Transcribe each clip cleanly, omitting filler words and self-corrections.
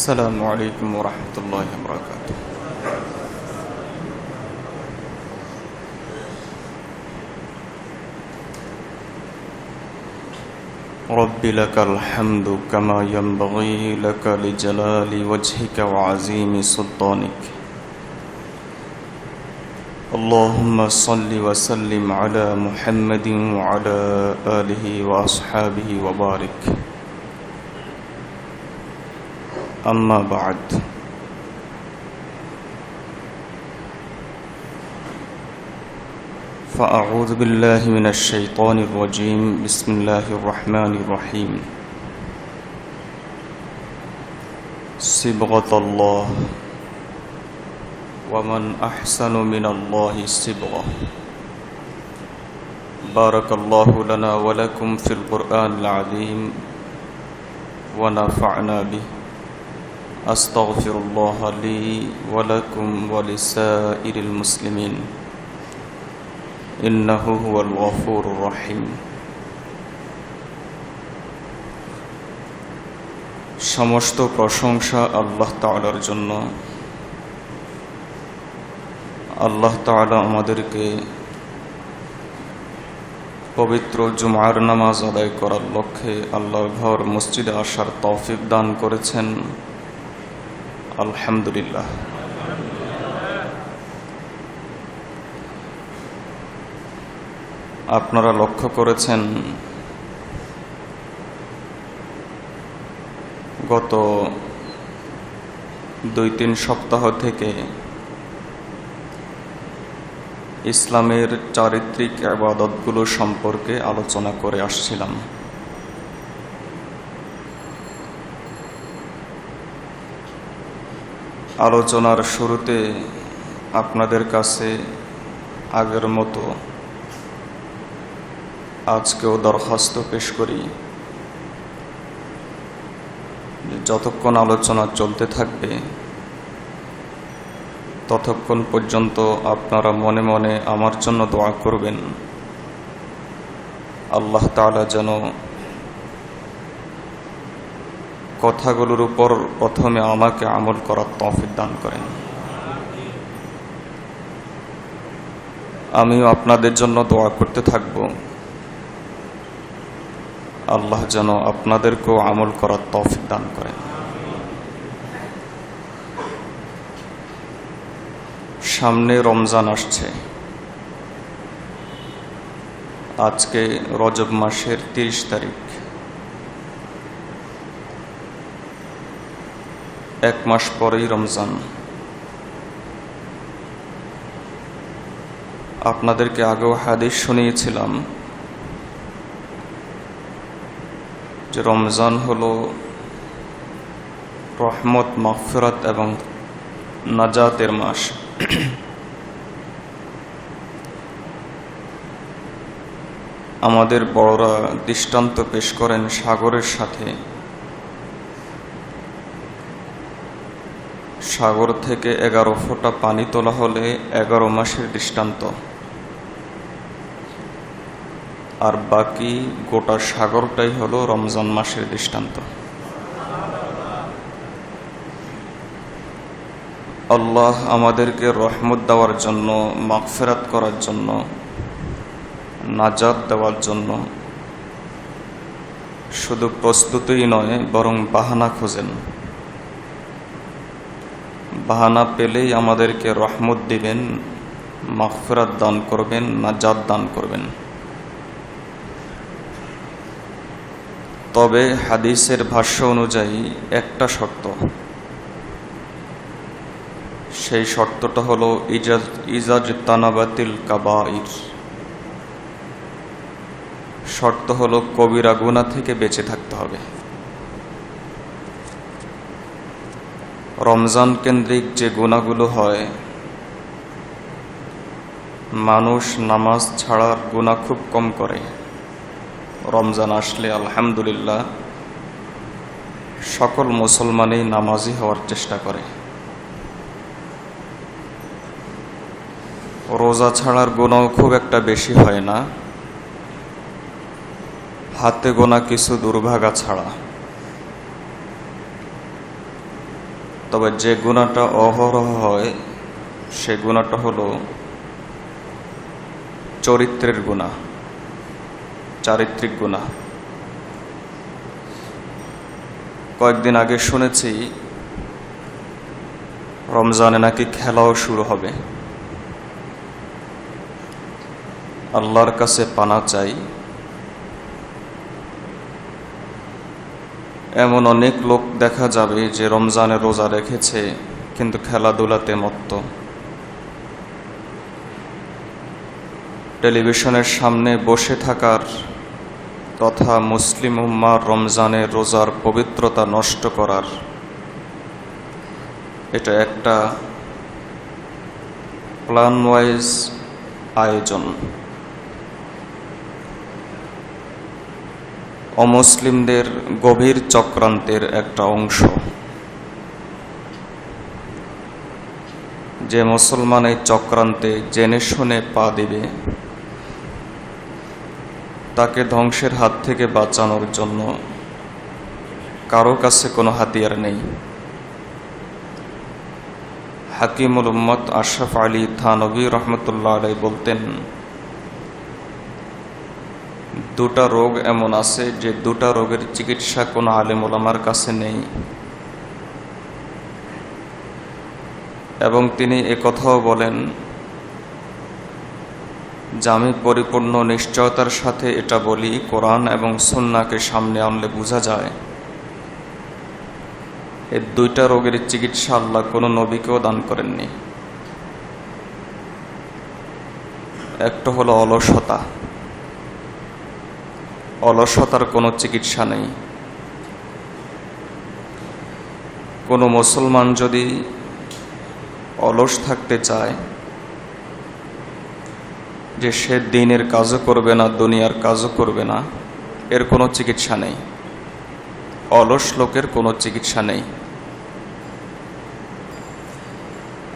السلام عليكم ورحمة الله وبركاته. رب لك الحمد كما ينبغي لك لجلال وجهك وعظيم سلطانك. اللهم صل وسلم على محمد وعلى آله وأصحابه وبارك. أما بعد، فأعوذ بالله من الشيطان الرجيم. بسم الله الرحمن الرحيم. صبغة الله ومن أحسن من الله صبغة. بارك الله لنا ولكم في القرآن العظيم ونفعنا به. أستغفر الله لي ولكم ولسائر المسلمين إنه هو الغفور الرحيم. সমস্ত প্রশংসা আল্লাহ তাআলার জন্য। আল্লাহ তাআলা আমাদেরকে পবিত্র জুমার নামাজ আদায় করার লক্ষ্যে আল্লাহর ঘর মসজিদে আসার তৌফিক দান করেছেন। আলহামদুলিল্লাহ। আপনারা লক্ষ্য করেছেন গত 2-3 সপ্তাহ থেকে ইসলামের চারিত্রিক ইবাদতগুলো সম্পর্কে আলোচনা করে আসছিলাম। আলোচনার শুরুতে আপনাদের কাছে আগের মতো আজকেও দরখাস্ত পেশ করি, যতক্ষণ আলোচনা চলতে থাকবে ততক্ষণ পর্যন্ত আপনারা মনে মনে আমার জন্য দোয়া করবেন, আল্লাহ তাআলা যেন কথাগুলোর উপর প্রথমে আমাকে আমল করার তৌফিক দান করেন। আমিও আপনাদের জন্য দোয়া করতে থাকব, আল্লাহ যেন আপনাদেরকেও আমল করার তৌফিক দান করেন। সামনে রমজান আসছে। আজকে রজব মাসের 30 তারিখ। 1 মাস পরেই রমজান। আপনাদেরকে আগেও হাদিস শুনিয়েছিলাম যে রমজান হলো রহমত, মাগফিরাত এবং নাজাতের মাস। আমাদের বড়রা দৃষ্টান্ত পেশ করেন সাগরের সাথে। সাগর থেকে 11 ফোঁটা পানি তোলা হলে 11 মাসের দৃষ্টান্ত, আর বাকি গোটা সাগরটাই হলো রমজান মাসের দৃষ্টান্ত। আল্লাহ আমাদেরকে রহমত দেওয়ার জন্য, মাগফিরাত করার জন্য, নাজাত দেওয়ার জন্য শুধু প্রস্তুতই নয়, বরং বাহানা খোঁজেন। বাহানা পেলেই আমাদেরকে রহমত দিবেন, মাগফিরাত দান করবেন, নাজাত দান করবেন। তবে হাদিসের ভাষ্য অনুযায়ী একটা শর্ত। সেই শর্তটা হলো ইজাজতানাবাতিল কাবাইর। শর্ত হলো কবিরা গুনাহ থেকে বেঁচে থাকতে হবে। রমজান কেন্দ্রিক যে গুনাহগুলো হয়, মানুষ নামাজ ছাড়ার গুনাহ খুব কম করে। রমজান আসলে আলহামদুলিল্লাহ সকল মুসলমানই নামাজি হওয়ার চেষ্টা করে। রোজা ছাড়ার গুনাহ খুব একটা বেশি হয় না, হাতে গোনা কিছু দুর্ভাগা ছাড়া। তবে যে গুনাহটা অহরহ হয় সে গুনাহটা হলো চরিত্রের গুনাহ, চারিত্রিক গুনাহ। কয়েকদিন আগে শুনেছি রমজানে নাকি খেলাও শুরু হবে। আল্লাহর কাছে পানা চাই, এমন অনেক লোক দেখা যাবে যে রমজানে রোজা রেখেছে কিন্তু খেলাধুলাতে মত্ত। টেলিভিশনের সামনে বসে থাকার তথা মুসলিম উম্মার রমজানের রোজার পবিত্রতা নষ্ট করার এটা একটা প্ল্যান ওয়াইজ আয়োজন। অমুসলিমদের গভীর চক্রান্তের একটা অংশ। যে মুসলমান এই চক্রান্তে জেনে শুনে পা দিবে তাকে ধ্বংসের হাত থেকে বাঁচানোর জন্য কারো কাছে কোনো হাতিয়ার নেই। হাকিমুল উম্মত আশরাফ আলী থানভী রহমতুল্লাহ আলাইহি বলতেন, দুটা রোগ এমন আছে যে দুটা রোগের চিকিৎসা কোনো আলেম ওলামার কাছে নেই। এবং তিনি একথাও বলেন যে আমি পরিপূর্ণ নিশ্চয়তার সাথে এটা বলি, কোরআন এবং সুন্নাহকে সামনে আনলে বোঝা যায় এই দুইটা রোগের চিকিৎসা আল্লাহ কোনো নবীকেও দান করেননি। একটা হলো অলসতা। অলসতার কোনো চিকিৎসা নেই। কোনো মুসলমান যদি অলস থাকতে চায় যে সে দিনের কাজও করবে না দুনিয়ার কাজও করবে না, এর কোনো চিকিৎসা নেই। অলস লোকের কোনো চিকিৎসা নেই।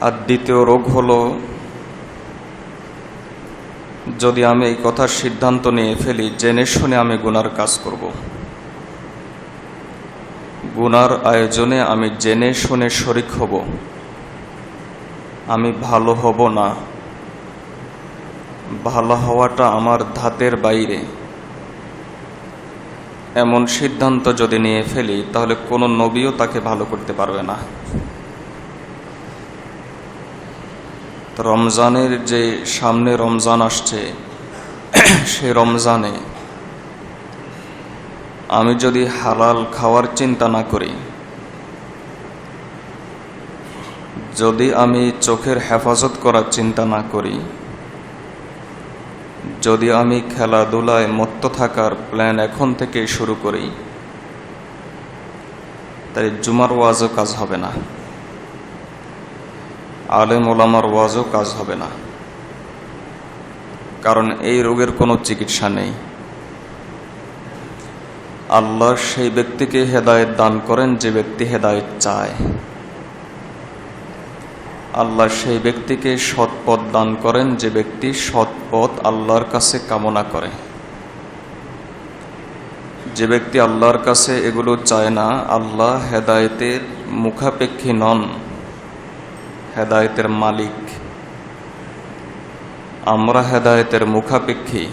আর দ্বিতীয় রোগ হলো, যদি আমি এই কথার সিদ্ধান্ত নিয়ে ফেলি জেনে শুনে আমি গুনার কাজ করব, গুনার আয়োজনে আমি জেনে শুনে শরিক হব, আমি ভালো হব না, ভালো হওয়াটা আমার ধাতের বাইরে, এমন সিদ্ধান্ত যদি নিয়ে ফেলি তাহলে কোনো নবীও তাকে ভালো করতে পারবে না। রমজানের যে সামনে রমজান আসছে সে রমজানে আমি যদি হালাল খাওয়ার চিন্তা না করি, যদি আমি চোখের হেফাজত করার চিন্তা না করি, যদি আমি খেলাধুলায় মত্ত থাকার প্ল্যান এখন থেকে শুরু করি, তাই জুমার ওয়াজও কাজ হবে না, আলেম ওলামার ওয়াজও কাজ হবে না। কারণ এই রোগের কোনো চিকিৎসা নেই। আল্লাহ সেই ব্যক্তিকে হেদায়েত দান করেন যে ব্যক্তি হেদায়েত চায়। আল্লাহ সেই ব্যক্তিকে সৎ পথ দান করেন যে ব্যক্তি সৎ পথ আল্লাহর কাছে কামনা করে। যে ব্যক্তি আল্লাহর কাছে এগুলো চায় না, আল্লাহ হেদায়েতের মুখাপেক্ষী নন, হেদায়েতের মালিক। আমরা হেদায়েতের মুখাপেক্ষী,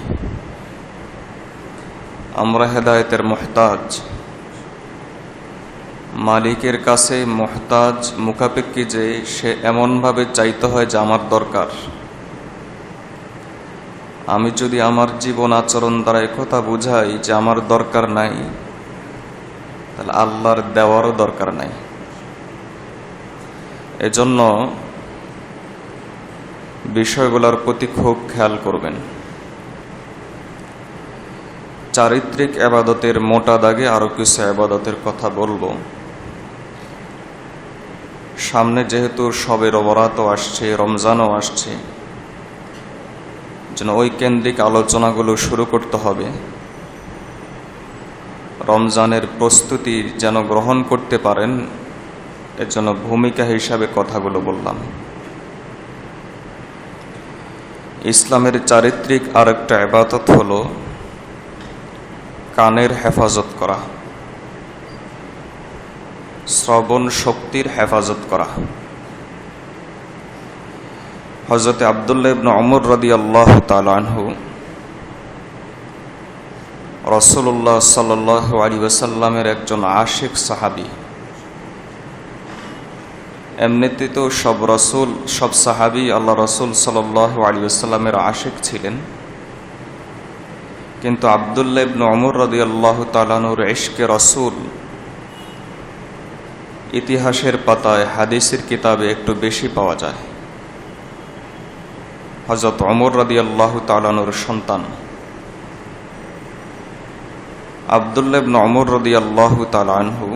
আমরা হেদায়েতের মুহতাজ। মালিকের কাছে মুহতাজ মুখাপেক্ষী যে সে এমনভাবে চাইতে হয় যে আমার দরকার। আমি যদি আমার জীবন আচরণ দ্বারা একথা বুঝাই যে আমার দরকার নাই, তাহলে আল্লাহর দেওয়ারও দরকার নাই। এজন্য বিষয়গুলোর প্রতি খুব খেয়াল করবেন। চারিত্রিক ইবাদতের মোটা দাগে আরো কিছু ইবাদতের কথা বলবো। সামনে যেহেতু শবে বরাতও আসছে, রমজানও আসছে, যেন ওই কেন্দ্রিক আলোচনাগুলো শুরু করতে হবে। রমজানের প্রস্তুতি যেন গ্রহণ করতে পারেন, এর জন্য ভূমিকা হিসাবে কথাগুলো বললাম। ইসলামের চারিত্রিক আরেকটা ইবাদত হলো কানের হেফাজত করা। শ্রবণ শক্তির হেফাজত করা। হযরত আব্দুল্লাহ ইবনে ওমর রাদিয়াল্লাহু তাআলা আনহু রাসূলুল্লাহ সাল্লাল্লাহু আলাইহি ওয়াসাল্লামের একজন আশিক সাহাবী। এমনিতে তো সব সাহাবী আল্লাহ রাসূল সাল্লাল্লাহু আলাইহি ওয়াসাল্লামের আশিক ছিলেন, কিন্তু আব্দুল্লাহ ইবনে ওমর রাদিয়াল্লাহু তাআলা আনহুর ইশকে রাসূল ইতিহাসের পাতায়, হাদিসের কিতাবে একটু বেশি পাওয়া যায়। হযরত ওমর রাদিয়াল্লাহু তাআলা আনহুর সন্তান আব্দুল্লাহ ইবনে ওমর রাদিয়াল্লাহু তাআলা আনহু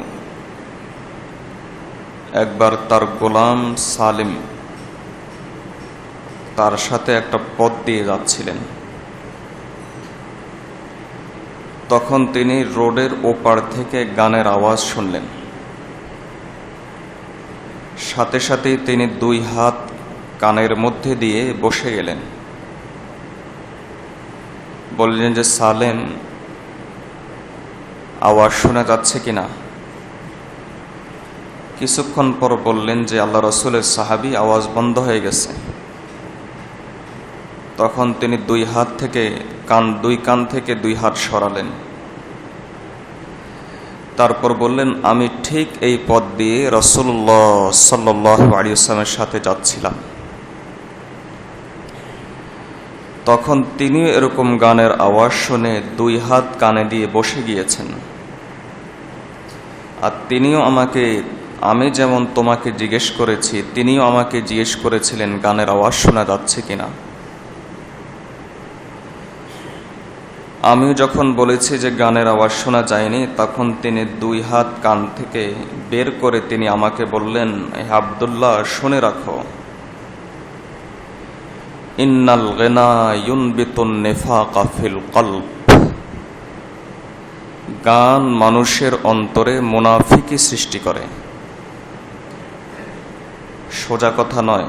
একবার তার গোলাম সালিম তার সাথে একটা পথ দিয়ে যাচ্ছিলেন। তখন তিনি রোডের ওপার থেকে গানের আওয়াজ শুনলেন। সাথে সাথেই তিনি দুই হাত কানের মধ্যে দিয়ে বসে গেলেন। বললেন যে, সালেম, আওয়াজ শোনা যাচ্ছে কিনা? কিছুক্ষণ পর বললেন যে, আল্লাহ রাসূলের সাহাবী, আওয়াজ বন্ধ হয়ে গেছে। তখন তিনি দুই কান থেকে দুই হাত সরালেন। তারপর বললেন, আমি ঠিক এই পথ দিয়ে রাসূলুল্লাহ সাল্লাল্লাহু আলাইহি ওয়াসাল্লামের সাথে যাচ্ছিলাম। তখন তিনিও এরকম গানের আওয়াজ শুনে দুই হাত কানে দিয়ে বসে গিয়েছেন। আর তিনিও আমি যেমন তোমাকে জিজ্ঞেস করেছি, তিনিও আমাকে জিজ্ঞেস করেছিলেন গানের আওয়াজ শোনা যাচ্ছে কিনা। আমিও যখন বলেছি যে গানের আওয়াজ শোনা যায়নি, তখন তিনি দুই হাত কান থেকে বের করে তিনি আমাকে বললেন, হে আব্দুল্লাহ, শুনে রাখো, ইন্নাল গিনা ইউনবিতুন নিফাকা ফিল কলব। গান মানুষের অন্তরে মুনাফিকি সৃষ্টি করে। সোজা কথা নয়,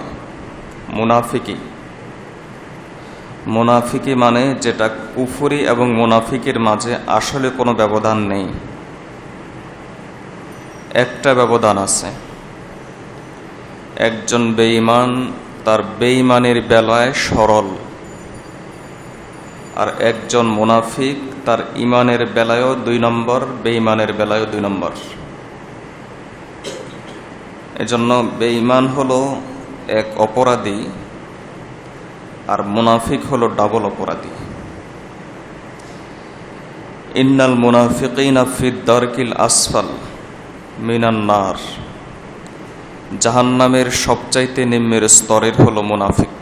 মুনাফিকি মানে যেটা কুফরি এবং মুনাফিকের মাঝে আসলে কোনো ব্যবধান নেই। একটা ব্যবধান আছে। একজন বেঈমান তার বেঈমানের বেলায় সরল, আর একজন মুনাফিক তার ইমানের বেলায়ও 2 নম্বর, বেঈমানের বেলায়ও 2 নম্বর। এজন্য বেঈমান হলো এক অপরাধী, আর মুনাফিক হলো ডাবল অপরাধী। ইন্নাল মুনাফিকিনা ফি দারকিল আসফাল মিনান নার। জাহান্নামের সবচাইতে নিম্নের স্তরের হলো মুনাফিক।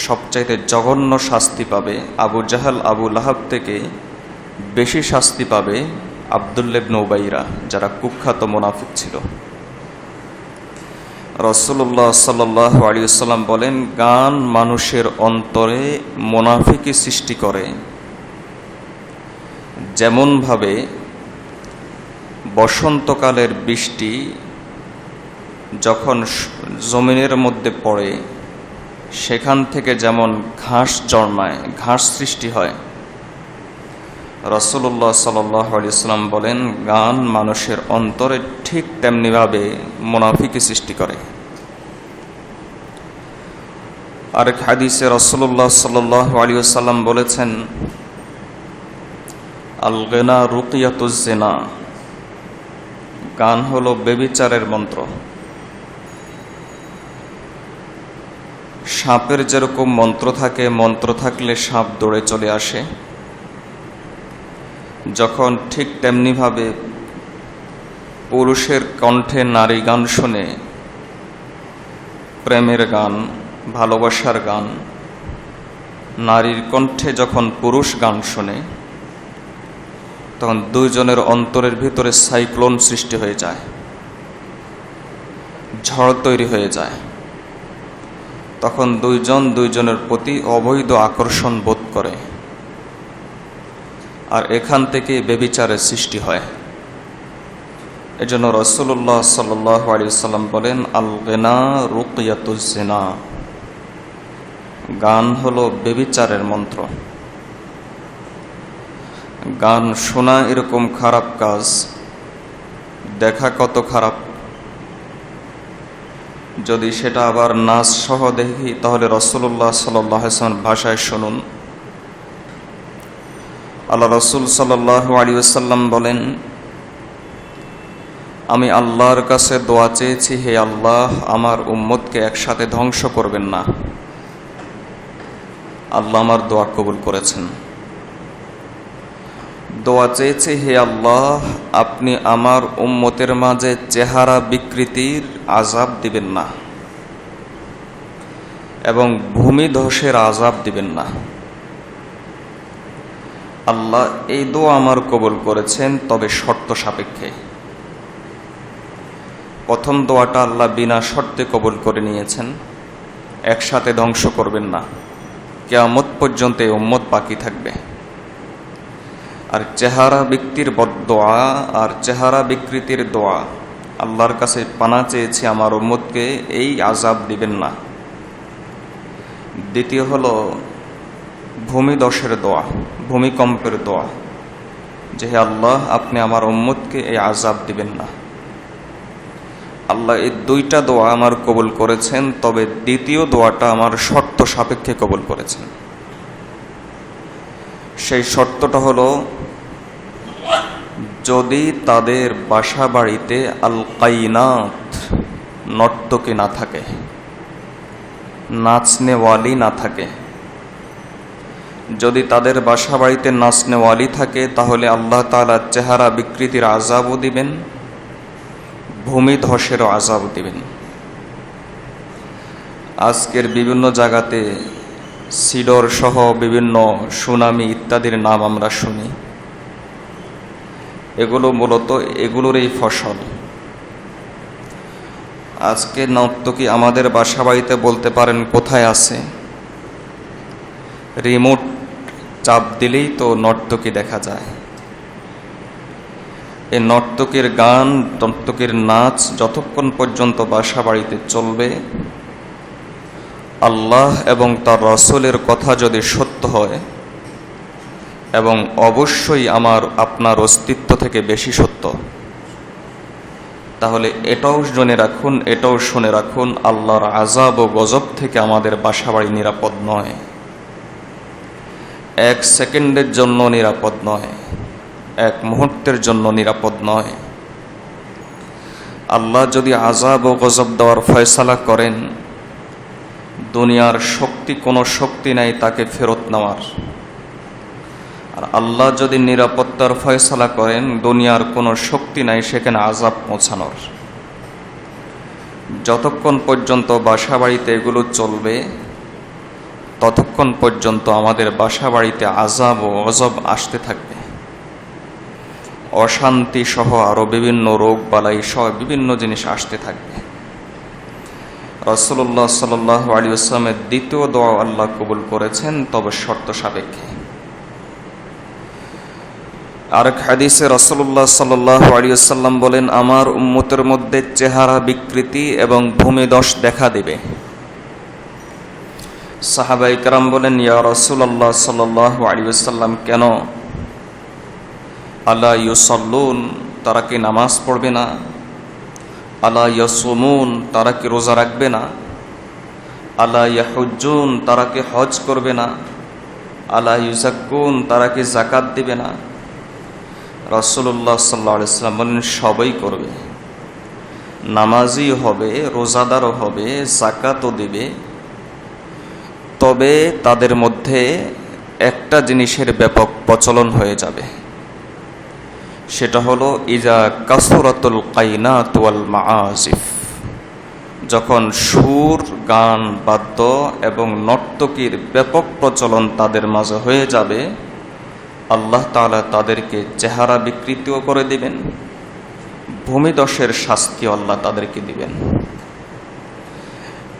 সবচাইতে জঘন্য শাস্তি পাবে আবু জাহাল, আবু লাহাব থেকে বেশি শাস্তি পাবে আব্দুল্লাহ ইবনে উবাইরা, যারা কুখ্যাত মুনাফিক ছিল। রাসূলুল্লাহ সাল্লাল্লাহু আলাইহি ওয়াসাল্লাম বলেন, গান মানুষের অন্তরে মুনাফিকি সৃষ্টি করে। যেমনভাবে বসন্তকালের বৃষ্টি যখন জমিনের মধ্যে পড়ে, সেখান থেকে যেমন ঘাস জন্মায়, ঘাস সৃষ্টি হয়, রাসূলুল্লাহ সাল্লাল্লাহু আলাইহি ওয়াসাল্লাম বলেন, গান মানুষের অন্তরে ঠিক তেমনিভাবে মুনাফিকি সৃষ্টি করে। আরেক হাদিসে রাসূলুল্লাহ সাল্লাল্লাহু আলাইহি ওয়াসাল্লাম বলেছেন, আল গিনা রুকিয়াতুজ জিনা। গান হলো ব্যভিচারের মন্ত্র। সাপের যেরকম মন্ত্র থাকে, মন্ত্র থাকলে সাপ দৌড়ে চলে আসে, যখন ঠিক তেমনিভাবে পুরুষের কণ্ঠে নারী গান শুনে, প্রেমের গান, ভালোবাসার গান, নারীর কণ্ঠে যখন পুরুষ গান শুনে, তখন দুইজনের অন্তরের ভিতরে সাইক্লোন সৃষ্টি হয়ে যায়, ঝড় তৈরি হয়ে যায়। তখন দুইজনের প্রতি অবৈধ আকর্ষণ বোধ করে, আর এখান থেকে ব্যভিচারের সৃষ্টি হয়। এজন্য রাসূলুল্লাহ সাল্লাল্লাহু আলাইহি ওয়াসাল্লাম বলেন, আল গিনা রুকিয়াতুজ জিনা। গান হলো ব্যভিচারের মন্ত্র। গান শোনা এরকম খারাপ কাজ দেখা কত খারাপ। যদি সেটা আবার নাচ সহ দেখি তাহলে রাসূলুল্লাহ সাল্লাল্লাহু আলাইহি ওয়াসাল্লামের ভাষায় শুনুন। আল্লাহ রাসূল সাল্লাল্লাহু আলাইহি ওয়াসাল্লাম বলেন, আমি আল্লাহর কাছে দোয়া চেয়েছি, হে আল্লাহ, আমার উম্মতকে একসাথে ধ্বংস করবেন না। আল্লাহ আমার দোয়া কবুল করেছেন। দোয়া চেয়েছি, হে আল্লাহ, আপনি আমার উম্মতের মাঝে চেহারা বিকৃতির আযাব দিবেন না এবং ভূমিধসের আযাব দিবেন না। আল্লাহ এই দোয়া আমার কবুল করেছেন, তবে শর্ত সাপেক্ষে। প্রথম দোয়াটা আল্লাহ বিনা শর্তে কবুল করে নিয়েছেন, একসাথে ধ্বংস করবেন না, কিয়ামত পর্যন্ত এই উম্মত বাকি থাকবে। আর চেহারা বিকৃতির বদদোয়া আর চেহারা বিকৃতির দোয়া, আল্লাহর কাছে পানা চেয়েছি আমার উম্মতকে এই আযাব দিবেন না। দ্বিতীয় হলো ভূমিধসের দোয়া, ভূমিকম্পের দোয়া, যে হে আল্লাহ, আপনি আমার উম্মতকে এই আযাব দিবেন না। আল্লাহ এই দুইটা দোয়া আমার কবুল করেছেন, তবে দ্বিতীয় দোয়াটা আমার শর্ত সাপেক্ষে কবুল করেছেন। সেই শর্তটা হলো, যদি তাদের বাসা বাড়িতে আল কাইনাত, নর্তকী না থাকে, নাচনেওয়ালি না থাকে। যদি তাদের বাসা বাড়িতে নাচনেওয়ালি থাকে তাহলে আল্লাহ তাআলা চেহারা বিকৃতির আযাবও দিবেন, ভূমিধসেরও আযাব দিবেন। আজকের বিভিন্ন জায়গাতে সিডর সহ বিভিন্ন সুনামি ইত্যাদির নাম আমরা শুনি। এগুলো মূলত এগুলোরই ফসল। আজকে নর্তকী আমাদের বাসা বাড়িতে বলতে পারেন কোথায় আছে? রিমোট চাপ দিলেই তো নর্তকী দেখা যায়। এই নর্তকীর গান, নর্তকীর নাচ যতক্ষণ পর্যন্ত বাসা বাড়িতে চলবে, আল্লাহ এবং তার রাসূলের কথা যদি সত্য হয়, এবং অবশ্যই আমার আপনার অস্তিত্ব থেকে বেশি সত্য, তাহলে এটাও জেনে রাখুন, এটাও শুনে রাখুন, আল্লাহর আযাব ও গজব থেকে আমাদের বাসা বাড়ি নিরাপদ নয়। এক সেকেন্ডের জন্য নিরাপদ নয়, এক মুহূর্তের জন্য নিরাপদ নয়। আল্লাহ যদি আযাব ও গজব দেওয়ার ফয়সালা করেন, দুনিয়ার শক্তি, কোনো শক্তি নাই তাকে ফেরত নেওয়ার। আর আল্লাহ যদি নিরাপত্তার ফয়সালা করেন, দুনিয়ার কোনো শক্তি নাই সেখানে আযাব পৌঁছানোর। যতক্ষণ পর্যন্ত বাসা বাড়িতে এগুলো চলবে, ততক্ষণ পর্যন্ত আমাদের বাসা বাড়িতে আযাব ও গজব আসতে থাকবে। অশান্তি সহ আরও বিভিন্ন রোগ বালাই সহ বিভিন্ন জিনিস আসতে থাকবে। রাসূলুল্লাহ সাল্লাল্লাহু আলাইহি ওয়াসাল্লামের দ্বিতীয় দোয়া আল্লাহ কবুল করেছেন, তবে শর্ত সাপেক্ষে। আরেক হাদিসে রাসূলুল্লাহ সাল্লাল্লাহু আলাইহি ওয়াসাল্লাম বলেন, আমার উম্মতের মধ্যে চেহারা বিকৃতি এবং ভূমিধস দেখা দেবে। সাহাবায়ে কেরাম বলেন, ইয়া রাসূলুল্লাহ সাল্লাল্লাহু আলাইহি ওয়াসাল্লাম, কেন? আলা ইউসাল্লুন, তারা কি নামাজ পড়বে না? আলা ইয়াসুমুন, তারা কি রোজা রাখবে না? আলা ইয়াহুজ্জুন, তারা কি হজ করবে না? আলা ইউযাক্কুন, তারা কি যাকাত দিবে না? রাসূলুল্লাহ সাল্লাল্লাহু আলাইহি ওয়াসাল্লাম বলেন, সবই করবে। নামাজি হবে, রোজাদারও হবে, যাকাতও দিবে, তবে তাদের মধ্যে একটা জিনিসের ব্যাপক প্রচলন হয়ে যাবে। সেটা হলো ইজা কাসরাতুল কাইনাত ওয়াল মাআজিফ, যখন সুর, গান, বাদ্য এবং নর্তকীর ব্যাপক প্রচলন তাদের মাঝে হয়ে যাবে, আল্লাহ তাআলা তাদেরকে চেহারা বিকৃতিও করে দিবেন, ভূমিধসের শাস্তি আল্লাহ তাদেরকে দিবেন।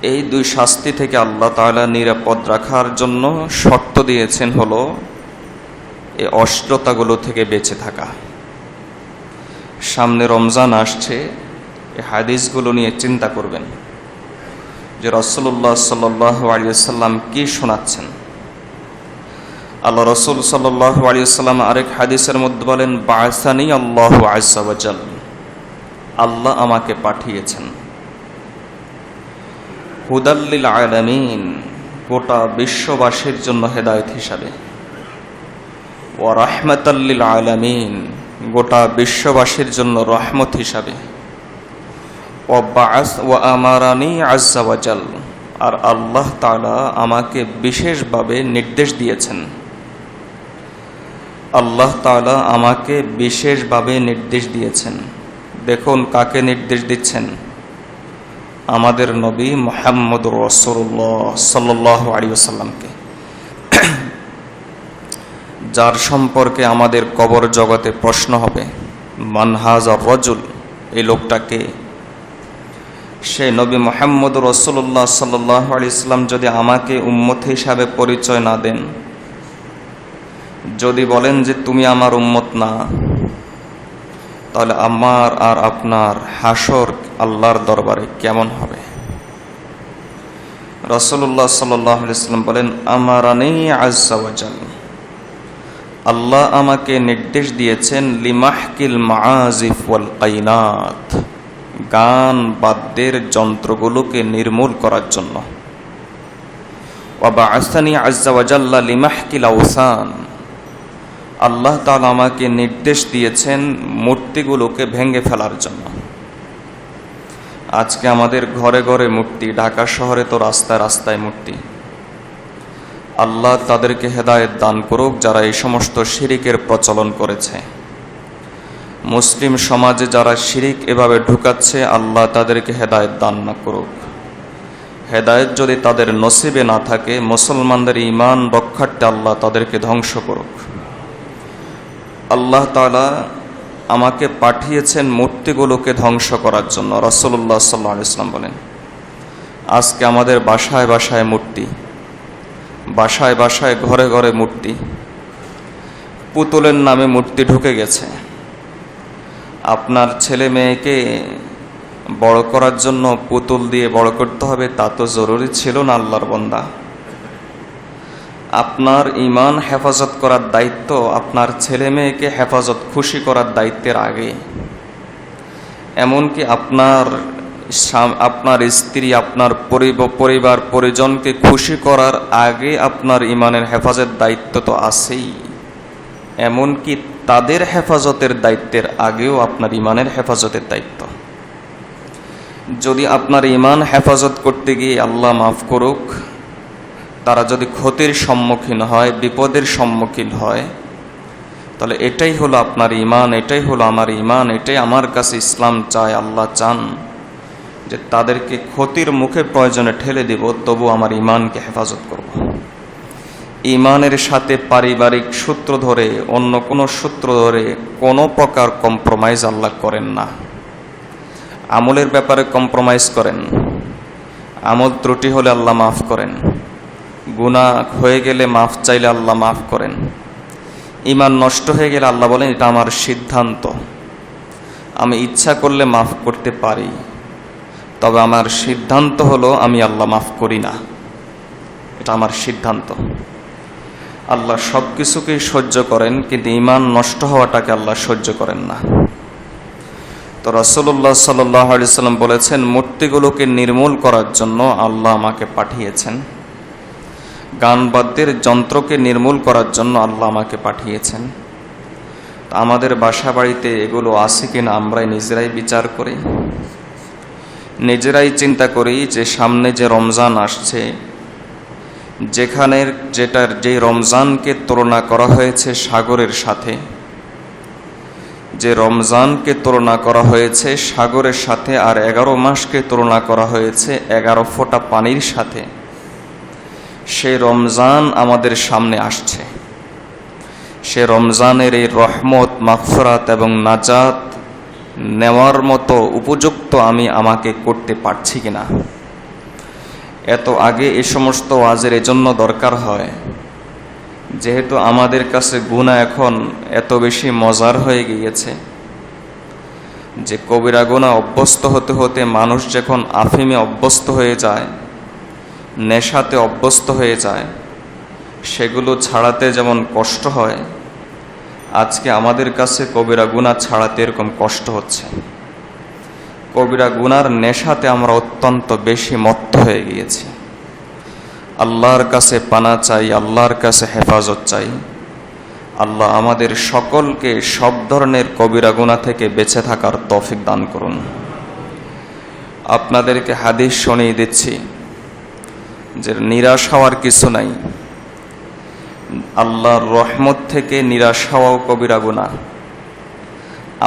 এই দুই শাস্তি থেকে আল্লাহ তাআলা নিরাপদ রাখার জন্য শর্ত দিয়েছেন হলো এই অশ্লীলতাগুলো থেকে বেঁচে থাকা। সামনে রমজান আসছে, এই হাদিসগুলো নিয়ে চিন্তা করবেন যে রাসূলুল্লাহ সাল্লাল্লাহু আলাইহি ওয়াসাল্লাম কি শোনাচ্ছেন। আল্লাহ রাসূল সাল্লাল্লাহু আলাইহি ওয়াসাল্লাম আরেক হাদিসের মধ্যে বলেন, বা'সানি আল্লাহু আযজা ওয়া জাল, আল্লাহ আমাকে পাঠিয়েছেন। হুদাল্লিল আলামিন, গোটা বিশ্ববাসীর জন্য হেদায়েত হিসাবে। ওয়া রাহমাতাল্লিল আলামিন, গোটা বিশ্ববাসীর জন্য রহমত হিসাবে। ওয়া আমারানি আযজা ওয়া জাল, আর আল্লাহ তাআলা আমাকে বিশেষভাবে নির্দেশ দিয়েছেন। আল্লাহ তাআলা আমাকে বিশেষভাবে নির্দেশ দিয়েছেন। দেখুন কাকে নির্দেশ দিচ্ছেন? আমাদের নবী মুহাম্মদুর রাসূলুল্লাহ সাল্লাল্লাহু আলাইহি ওয়াসাল্লামকে, যার সম্পর্কে আমাদের কবর জগতে প্রশ্ন হবে, মান হাযার রাজুল, এই লোকটাকে। সে নবী মুহাম্মদুর রাসূলুল্লাহ সাল্লাল্লাহু আলাইহি ওয়াসাল্লাম যদি আমাকে উম্মত হিসাবে পরিচয় না দেন, যদি বলেন যে তুমি আমার উম্মত না, তাহলে আমার আর আপনার হাসর আল্লাহর দরবারে কেমন হবে? রাসূলুল্লাহ সাল্লাল্লাহু আলাইহি ওয়াসাল্লাম বলেন, আমারানি আযজা ওয়া জাল, আল্লাহ আমাকে নির্দেশ দিয়েছেন লিমাহকিল মাআজিফ ওয়াল কাইনাত, গান বাদ্যের যন্ত্রগুলোকে নির্মূল করার জন্য। ওয়া বাআসানি আযজা ওয়া জাল্লা লিমাহকিল আওসান, আল্লাহ তাআলা আমাকে নির্দেশ দিয়েছেন মূর্তিগুলোকে ভেঙে ফেলার জন্য। আজকে আমাদের ঘরে ঘরে মূর্তি, ঢাকা শহরে তো রাস্তায় রাস্তায় মূর্তি। আল্লাহ তাদেরকে হেদায়েত দান করুক যারা এই সমস্ত শিরিকের প্রচলন করেছে। মুসলিম সমাজে যারা শিরিক এভাবে ঢুকাচ্ছে, আল্লাহ তাদেরকে হেদায়েত দান না করুক। হেদায়েত যদি তাদের নসিবে না থাকে, মুসলমানদের ঈমান রক্ষার্থে আল্লাহ তাদেরকে ধ্বংস করুক। আল্লাহ তাআলা আমাকে পাঠিয়েছেন মূর্তিগুলোকে ধ্বংস করার জন্য। রাসূলুল্লাহ সাল্লাল্লাহু আলাইহি ওয়াসাল্লাম বলেন, আজকে আমাদের বাসায় বাসায় মূর্তি, বাসায় বাসায় ঘরে ঘরে মূর্তি, পুতুলের নামে মূর্তি ঢুকে গেছে। আপনার ছেলে মেয়েকে বড় করার জন্য পুতুল দিয়ে বড় করতে হবে তা তো জরুরি ছিল না আল্লাহর বান্দা। আপনার ঈমান হেফাজত করার দায়িত্ব আপনার ছেলে মেয়েকে হেফাজত খুশি করার দায়িত্বের আগে। এমনকি আপনার স্ত্রী, আপনার পরিবার পরিজনকে খুশি করার আগে আপনার ঈমানের হেফাজতের দায়িত্ব তো আছেই। এমনকি তাদের হেফাজতের দায়িত্বের আগেও আপনার ঈমানের হেফাজতের দায়িত্ব। যদি আপনার ঈমান হেফাজত করতে গিয়ে আল্লাহ মাফ করুক, তারা যদি ক্ষতির সম্মুখীন হয়, বিপদের সম্মুখীন হয়, তাহলে এটাই হলো আপনার ঈমান, এটাই হলো আমার ঈমান, এটাই আমার কাছে ইসলাম চায়। আল্লাহ চান যে তাদেরকে ক্ষতির মুখে প্রয়োজনে ঠেলে দেব, তবু আমার ঈমানকে হেফাজত করব। ঈমানের সাথে পারিবারিক সূত্র ধরে, অন্য কোনো সূত্র ধরে কোনো প্রকার কম্প্রোমাইজ আল্লাহ করেন না। আমলের ব্যাপারে কম্প্রোমাইজ করেন, আমল ত্রুটি হলে আল্লাহ মাফ করেন, গুনাহ হয়ে গেলে মাফ চাইলে আল্লাহ মাফ করেন। ঈমান নষ্ট হয়ে গেলে আল্লাহ বলেন, এটা আমার সিদ্ধান্ত, আমি ইচ্ছা করলে মাফ করতে পারি, তবে আমার সিদ্ধান্ত হলো আমি আল্লাহ মাফ করি না। এটা আমার সিদ্ধান্ত। আল্লাহ সব কিছুকেই সহ্য করেন, কিন্তু ঈমান নষ্ট হওয়াটাকে আল্লাহ সহ্য করেন না। তো রাসূলুল্লাহ সাল্লাল্লাহু আলাইহি ওয়াসাল্লাম বলেছেন, মূর্তিগুলোকে নির্মূল করার জন্য আল্লাহ আমাকে পাঠিয়েছেন, গান বাদ্যের যন্ত্রকে নির্মূল করার জন্য আল্লাহ আমাকে পাঠিয়েছেন। আমাদের বাসা বাড়িতে এগুলো আছে কিনা আমরাই নিজেরাই বিচার করি, নিজেরাই চিন্তা করি যে সামনে যে রমজান আসছে, যে রমজানকে তুলনা করা হয়েছে সাগরের সাথে, যে রমজানকে তুলনা করা হয়েছে সাগরের সাথে, আর 11 মাসকে তুলনা করা হয়েছে 11 ফোঁটা পানির সাথে, সেই রমজান আমাদের সামনে আসছে। সে রমজানের এই রহমত, মাগফিরাত এবং নাজাত নেওয়ার মতো উপযুক্ত আমি আমাকে করতে পারছি কিনা। এত আগে এই সমস্ত ওয়াজের এজন্য দরকার হয়, যেহেতু আমাদের কাছে গুনাহ এখন এত বেশি মজার হয়ে গিয়েছে যে কবিরা গুনাহ অভ্যস্ত হতে হতে মানুষ যখন আফিমে অভ্যস্ত হয়ে যায়, নেশাতে অভ্যস্ত হয়ে যায়, সেগুলো ছাড়াতে যেমন কষ্ট হয়, আজকে আমাদের কাছে কবিরা গুনাহ ছাড়াতে এরকম কষ্ট হচ্ছে। কবিরা গুনার নেশাতে আমরা অত্যন্ত বেশি মত্ত হয়ে গিয়েছি। আল্লাহর কাছে পানা চাই, আল্লাহর কাছে হেফাজত চাই। আল্লাহ আমাদের সকলকে সব ধরনের কবিরা গুনাহ থেকে বেঁচে থাকার তৌফিক দান করুন। আপনাদেরকে হাদিস শুনিয়ে দিচ্ছি যে নিরাশ হওয়ার কিছু নাই। আল্লাহর রহমত থেকে নিরাশ হওয়াও কবিরা গুনাহ,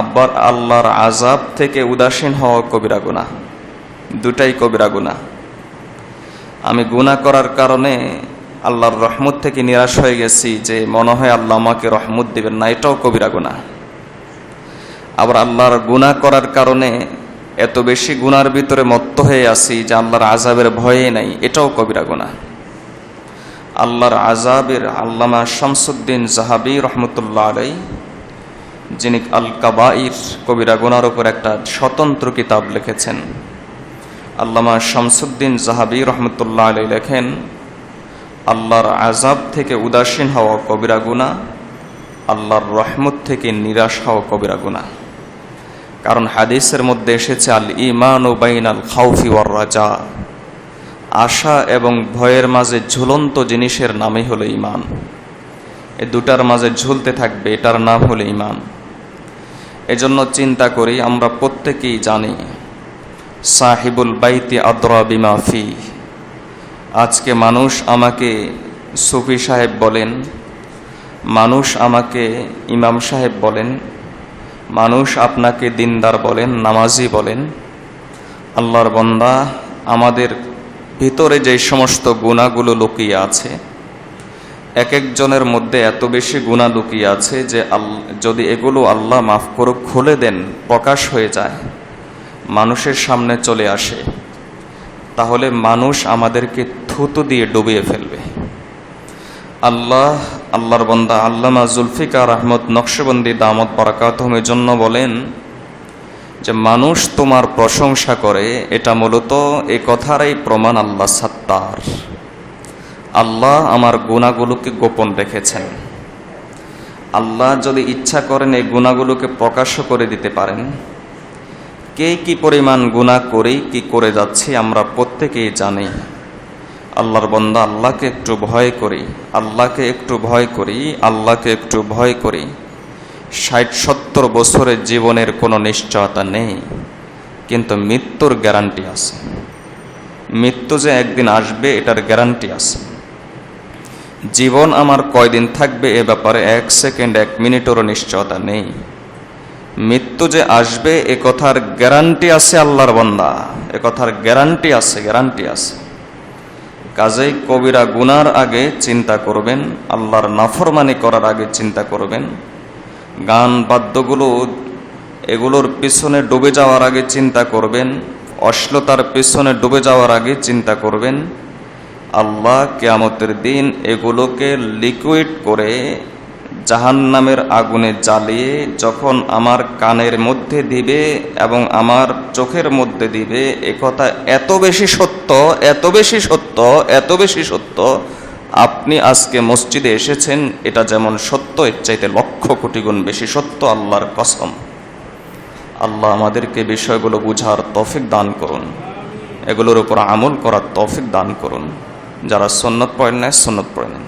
আবার আল্লাহর আযাব থেকে উদাসীন হওয়া কবিরা গুনাহ, দুটাই কবিরা গুনাহ। আমি গুনাহ করার কারণে আল্লাহর রহমত থেকে নিরাশ হয়ে গেছি, যে মনে হয় আল্লাহ আমাকে রহমত দিবেন না, এটাও কবিরা গুনাহ। আবার আল্লাহর গুনাহ করার কারণে এত বেশি গুনার ভিতরে মত্ত হয়ে আছি যে আল্লাহর আযাবের ভয়ে নাই, এটাও কবিরা গুনাহ। আল্লাহর আযাবের আল্লামা শামসুদ্দিন যাহাবী রহমতুল্লাহ আলাইহি, যিনি আল কাবাইর কবিরা গুনার উপর একটা স্বতন্ত্র কিতাব লিখেছেন, আল্লামা শামসুদ্দিন যাহাবী রহমতুল্লাহ আলাইহি লেখেন, আল্লাহর আযাব থেকে উদাসীন হওয়া কবিরা গুনাহ, আল্লাহর রহমত থেকে নিরাশ হওয়া কবিরা গুনাহ। কারণ হাদিসের মধ্যে এসেছে আল ঈমানু বাইনাল খাউফি ওয়ার রাজা, আশা এবং ভয়ের মাঝে ঝুলন্ত জিনিসের নামই হলো ঈমান। এই দুটার মাঝে ঝুলতে থাকবে, এটার নাম হলো ঈমান। এজন্য চিন্তা করি, আমরা প্রত্যেকেই জানি সাহিবুল বাইতি আদরা বিমা ফি। আজকে মানুষ আমাকে সুফি সাহেব বলেন, মানুষ আমাকে ইমাম সাহেব বলেন, মানুষ আপনাকে দিনদার বলেন, নামাজি বলেন। আল্লাহর বান্দা, আমাদের ভিতরে যে সমস্ত গুনাহগুলো লুকিয়ে আছে, এক একজনের মধ্যে এত বেশি গুনাহ লুকিয়ে আছে যে যদি এগুলো আল্লাহ মাফ করুক, খুলে দেন, প্রকাশ হয়ে যায়, মানুষের সামনে চলে আসে, তাহলে মানুষ আমাদেরকে থুতু দিয়ে ডুবিয়ে ফেলবে। আল্লাহর বান্দা আল্লামা জুলফিকার আহমদ নকশবন্দি দামত বারাকাতুহুম এর জন্য বলেন যে মানুষ তোমার প্রশংসা করে, এটা মূলত এই কথারই প্রমাণ আল্লাহ সাত্তার। আল্লাহ আমার গুনাহগুলোকে গোপন রেখেছেন। আল্লাহ যদি ইচ্ছা করেন এই গুনাহগুলোকে প্রকাশ করে দিতে পারেন। কে কি পরিমাণ গুনাহ করি, কি করে যাচ্ছি, আমরা প্রত্যেকেই জানি। আল্লাহর বান্দা, আল্লাহকে একটু ভয় করি, আল্লাহকে একটু ভয় করি, আল্লাহকে একটু ভয় করি। ৬০-৭০ বছরের জীবনের কোনো নিশ্চয়তা নেই, কিন্তু মৃত্যুর গ্যারান্টি আছে। মৃত্যু যে একদিন আসবে, এটার গ্যারান্টি আছে। জীবন আমার কয়দিন থাকবে এ ব্যাপারে ১ সেকেন্ড ১ মিনিটেরও নিশ্চয়তা নেই। মৃত্যু যে আসবে এ কথার গ্যারান্টি আছে আল্লাহর বান্দা, এ কথার গ্যারান্টি আছে, গ্যারান্টি আছে। কাজেই কবিরা গুনার আগে চিন্তা করবেন, আল্লাহর নাফরমানি করার আগে চিন্তা করবেন। গান বাদ্যগুলো এগুলোর পিছনে ডুবে যাওয়ার আগে চিন্তা করবেন, অশ্লীলতার পিছনে ডুবে যাওয়ার আগে চিন্তা করবেন। আল্লাহ কিয়ামতের দিন এগুলোকে লিকুইড করে জাহান্নামের আগুনে জ্বালিয়ে যখন আমার কানের মধ্যে দিবে এবং আমার চোখের মধ্যে দিবে, একথা এত বেশি সত্য, এত বেশি সত্য, এত বেশি সত্য, আপনি আজকে মসজিদে এসেছেন, এটা যেমন সত্য, এর চাইতে লক্ষ কোটি গুণ বেশি সত্য, আল্লাহর কসম। আল্লাহ আমাদেরকে বিষয়গুলো বুঝার তৌফিক দান করুন, এগুলোর উপর আমল করার তৌফিক দান করুন। যারা সুন্নাত পড়েন না, সুন্নাত পড়ে নেন।